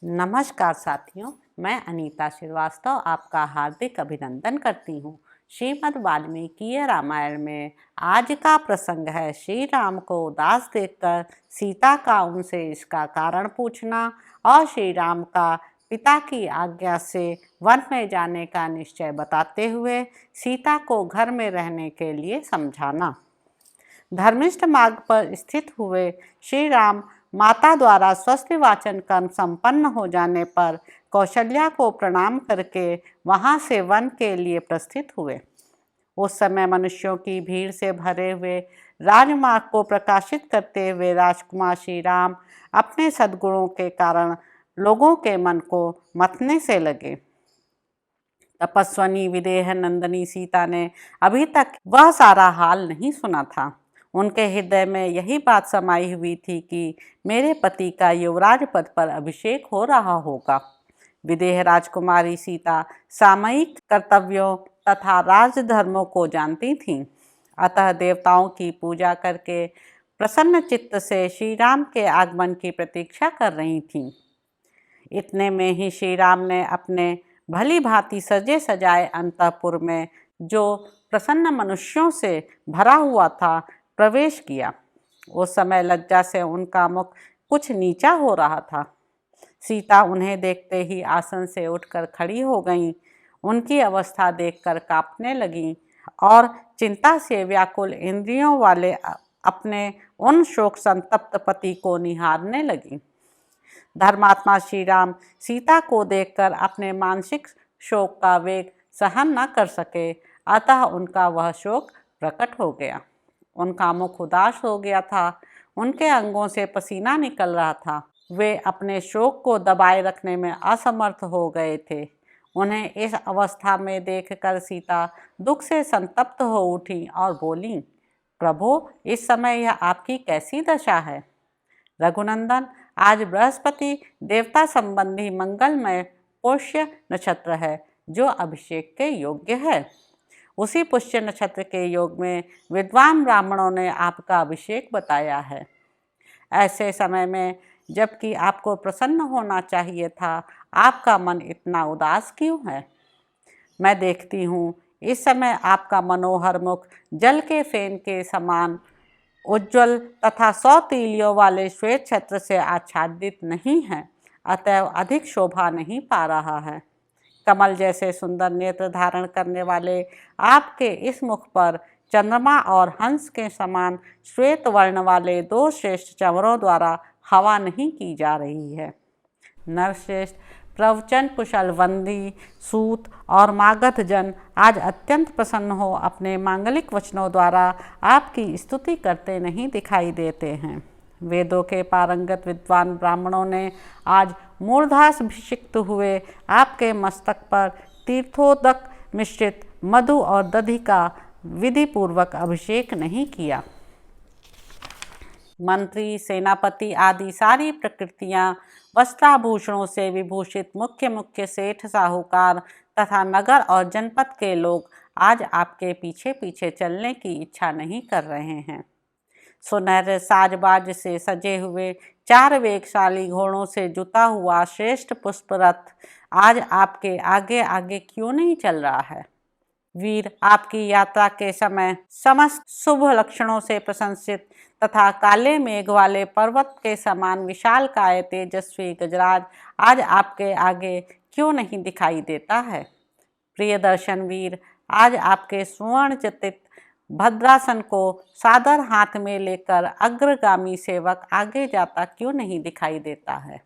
नमस्कार साथियों, मैं अनीता श्रीवास्तव आपका हार्दिक अभिनंदन करती हूँ। श्रीमद् वाल्मीकि रामायण में आज का प्रसंग है श्री राम को उदास देखकर सीता का उनसे इसका कारण पूछना और श्री राम का पिता की आज्ञा से वन में जाने का निश्चय बताते हुए सीता को घर में रहने के लिए समझाना। धर्मिष्ठ मार्ग पर स्थित हुए श्री राम माता द्वारा स्वस्ति वाचन कर्म संपन्न हो जाने पर कौशल्या को प्रणाम करके वहां से वन के लिए प्रस्थित हुए। उस समय मनुष्यों की भीड़ से भरे हुए राजमार्ग को प्रकाशित करते हुए राजकुमार श्री राम अपने सद्गुणों के कारण लोगों के मन को मथने से लगे। तपस्वनी विदेह नंदनी सीता ने अभी तक वह सारा हाल नहीं सुना था। उनके हृदय में यही बात समाई हुई थी कि मेरे पति का युवराज पद पर अभिषेक हो रहा होगा। विदेह राजकुमारी सीता सामयिक कर्तव्यों तथा राजधर्मों को जानती थीं, अतः देवताओं की पूजा करके प्रसन्न चित्त से श्री राम के आगमन की प्रतीक्षा कर रही थीं। इतने में ही श्री राम ने अपने भली भांति सजे सजाए अंतःपुर में, जो प्रसन्न मनुष्यों से भरा हुआ था, प्रवेश किया। उस समय लज्जा से उनका मुख कुछ नीचा हो रहा था। सीता उन्हें देखते ही आसन से उठकर खड़ी हो गईं। उनकी अवस्था देखकर कांपने लगीं और चिंता से व्याकुल इंद्रियों वाले अपने उन शोक संतप्त पति को निहारने लगीं। धर्मात्मा श्री राम सीता को देखकर अपने मानसिक शोक का वेग सहन न कर सके, अतः उनका वह शोक प्रकट हो गया। उनका मुख उदास हो गया था, उनके अंगों से पसीना निकल रहा था। वे अपने शोक को दबाए रखने में असमर्थ हो गए थे। उन्हें इस अवस्था में देखकर सीता दुख से संतप्त हो उठी और बोली, प्रभु, इस समय यह आपकी कैसी दशा है? रघुनंदन, आज बृहस्पति देवता संबंधी मंगलमय पुष्य नक्षत्र है, जो अभिषेक के योग्य है। उसी पुष्य नक्षत्र के योग में विद्वान ब्राह्मणों ने आपका अभिषेक बताया है। ऐसे समय में जबकि आपको प्रसन्न होना चाहिए था, आपका मन इतना उदास क्यों है? मैं देखती हूँ इस समय आपका मनोहर मुख जल के फेन के समान उज्ज्वल तथा 100 तीलियों वाले श्वेत छत्र से आच्छादित नहीं है, अतएव अधिक शोभा नहीं पा रहा है। कमल जैसे सुंदर नेत्र धारण करने वाले आपके इस मुख पर चंद्रमा और हंस के समान श्वेत वर्ण वाले 2 श्रेष्ठ चंवरों द्वारा हवा नहीं की जा रही है। नरश्रेष्ठ प्रवचन कुशल वंदी सूत और मागध जन आज अत्यंत प्रसन्न हो अपने मांगलिक वचनों द्वारा आपकी स्तुति करते नहीं दिखाई देते हैं। वेदों के पारंगत विद्वान ब्राह्मणों ने आज मूर्धाभिषिक्त हुए आपके मस्तक पर तीर्थोदक मिश्रित मधु और दधि का विधि पूर्वक अभिषेक नहीं किया। मंत्री, सेनापति आदि सारी प्रकृतियां वस्त्राभूषणों से विभूषित मुख्य मुख्य सेठ साहूकार तथा नगर और जनपद के लोग आज आपके पीछे पीछे चलने की इच्छा नहीं कर रहे हैं। सुनहरे साजबाज से सजे हुए 4 वेगशाली घोड़ों से जुता हुआ श्रेष्ठ पुष्प रथ आज आपके आगे आगे क्यों नहीं चल रहा है? वीर, आपकी यात्रा के समय समस्त शुभ लक्षणों से प्रशंसित तथा काले मेघ वाले पर्वत के समान विशालकाय तेजस्वी गजराज आज आपके आगे क्यों नहीं दिखाई देता है? प्रिय दर्शन वीर, आज आपके सुवर्ण चित्तित भद्रासन को सादर हाथ में लेकर अग्रगामी सेवक आगे जाता क्यों नहीं दिखाई देता है?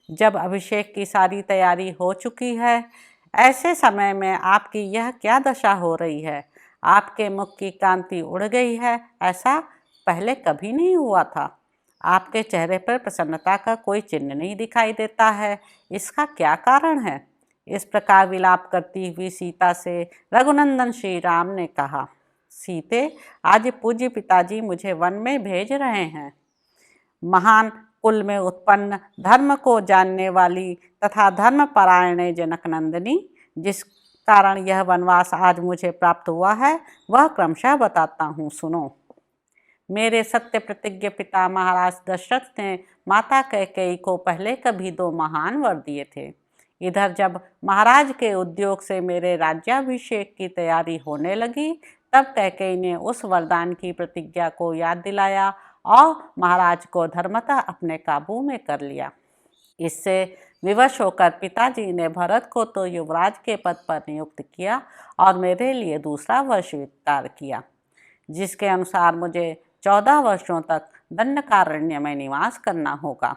जब अभिषेक की सारी तैयारी हो चुकी है, ऐसे समय में आपकी यह क्या दशा हो रही है? आपके मुख की कांति उड़ गई है, ऐसा पहले कभी नहीं हुआ था। आपके चेहरे पर प्रसन्नता का कोई चिन्ह नहीं दिखाई देता है, इसका क्या कारण है? इस प्रकार विलाप करती हुई सीता से रघुनंदन श्री राम ने कहा, सीते, आज पूज्य पिताजी मुझे वन में भेज रहे हैं। महान कुल में उत्पन्न धर्म को जानने वाली तथा धर्मपरायणे जनकनंदिनी, जिस कारण यह वनवास आज मुझे प्राप्त हुआ है, वह क्रमशः बताता हूँ, सुनो। मेरे सत्य प्रतिज्ञ पिता महाराज दशरथ ने माता कैकेयी को पहले कभी 2 महान वर दिए थे। इधर जब महाराज के उद्योग से मेरे राज्याभिषेक की तैयारी होने लगी, तब कैकेयी ने उस वरदान की प्रतिज्ञा को याद दिलाया और महाराज को धर्मतः अपने काबू में कर लिया। इससे विवश होकर पिताजी ने भरत को तो युवराज के पद पर नियुक्त किया और मेरे लिए दूसरा वर स्वीकार किया, जिसके अनुसार मुझे 14 वर्षों तक दंडकारण्य में निवास करना होगा।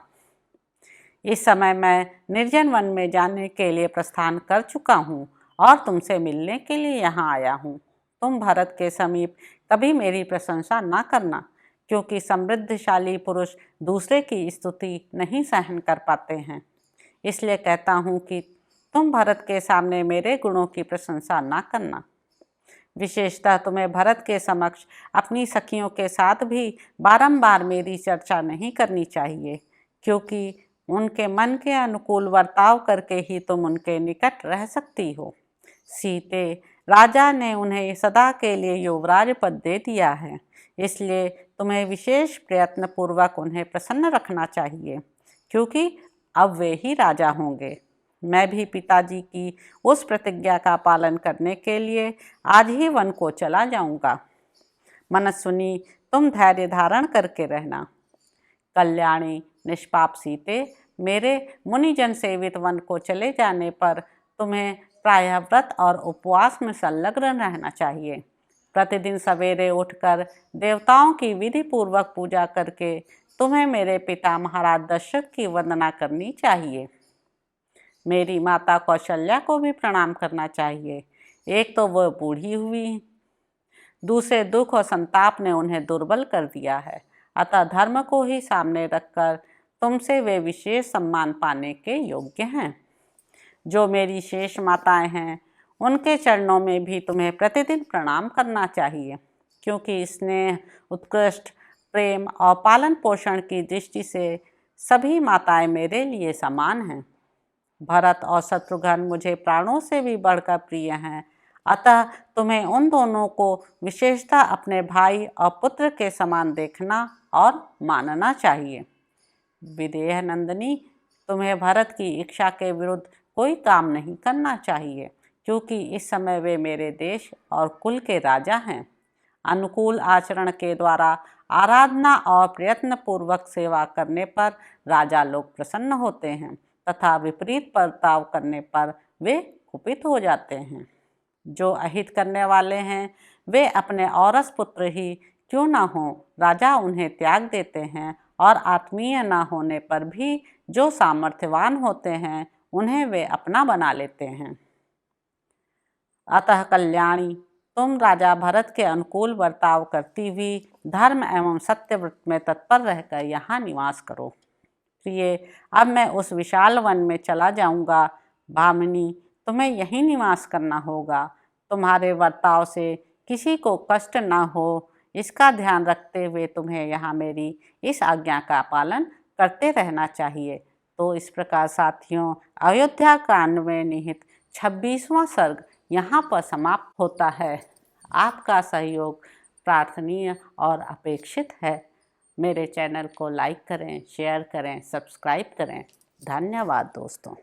इस समय मैं निर्जन वन में जाने के लिए प्रस्थान कर चुका हूँ और तुमसे मिलने के लिए यहाँ आया हूँ। तुम भरत के समीप कभी मेरी प्रशंसा न करना, क्योंकि समृद्धशाली पुरुष दूसरे की स्तुति नहीं सहन कर पाते हैं। इसलिए कहता हूँ कि तुम भरत के सामने मेरे गुणों की प्रशंसा न करना। विशेषतः तुम्हें भरत के समक्ष अपनी सखियों के साथ भी बारंबार मेरी चर्चा नहीं करनी चाहिए, क्योंकि उनके मन के अनुकूल वर्ताव करके ही तुम उनके निकट रह सकती हो। सीते, राजा ने उन्हें सदा के लिए युवराज पद दे दिया है, इसलिए तुम्हें विशेष प्रयत्न पूर्वक उन्हें प्रसन्न रखना चाहिए, क्योंकि अब वे ही राजा होंगे। मैं भी पिताजी की उस प्रतिज्ञा का पालन करने के लिए आज ही वन को चला जाऊंगा। मनस्विनी, तुम धैर्य धारण करके रहना। कल्याणी, निष्पाप सीते, मेरे मुनिजन सेवित वन को चले जाने पर तुम्हें प्रायः व्रत और उपवास में संलग्न रहना चाहिए। प्रतिदिन सवेरे उठकर देवताओं की विधि पूर्वक पूजा करके तुम्हें मेरे पिता महाराज दशरथ की वंदना करनी चाहिए। मेरी माता कौशल्या को भी प्रणाम करना चाहिए। एक तो वह बूढ़ी हुई, दूसरे दुख और संताप ने उन्हें दुर्बल कर दिया है, अतः धर्म को ही सामने रखकर तुमसे वे विशेष सम्मान पाने के योग्य हैं। जो मेरी शेष माताएं हैं, उनके चरणों में भी तुम्हें प्रतिदिन प्रणाम करना चाहिए, क्योंकि स्नेह, उत्कृष्ट प्रेम और पालन पोषण की दृष्टि से सभी माताएं मेरे लिए समान हैं। भरत और शत्रुघ्न मुझे प्राणों से भी बढ़कर प्रिय हैं, अतः तुम्हें उन दोनों को विशेषतः अपने भाई और पुत्र के समान देखना और मानना चाहिए। विदेह नंदिनी, तुम्हें भरत की इच्छा के विरुद्ध कोई काम नहीं करना चाहिए, क्योंकि इस समय वे मेरे देश और कुल के राजा हैं। अनुकूल आचरण के द्वारा आराधना और प्रयत्न पूर्वक सेवा करने पर राजा लोग प्रसन्न होते हैं तथा विपरीत बर्ताव करने पर वे कुपित हो जाते हैं। जो अहित करने वाले हैं, वे अपने औरस पुत्र ही क्यों न हो, राजा उन्हें त्याग देते हैं और आत्मीय न होने पर भी जो सामर्थ्यवान होते हैं, उन्हें वे अपना बना लेते हैं। अतः कल्याणी, तुम राजा भरत के अनुकूल बर्ताव करती हुई धर्म एवं सत्य व्रत में तत्पर रहकर यहाँ निवास करो। प्रिय, अब मैं उस विशाल वन में चला जाऊँगा। भामिनी, तुम्हें यहीं निवास करना होगा। तुम्हारे वर्ताव से किसी को कष्ट न हो, इसका ध्यान रखते हुए तुम्हें यहाँ मेरी इस आज्ञा का पालन करते रहना चाहिए। तो इस प्रकार साथियों, अयोध्या कांड में निहित 26वां सर्ग यहाँ पर समाप्त होता है। आपका सहयोग प्रार्थनीय और अपेक्षित है। मेरे चैनल को लाइक करें, शेयर करें, सब्सक्राइब करें। धन्यवाद दोस्तों।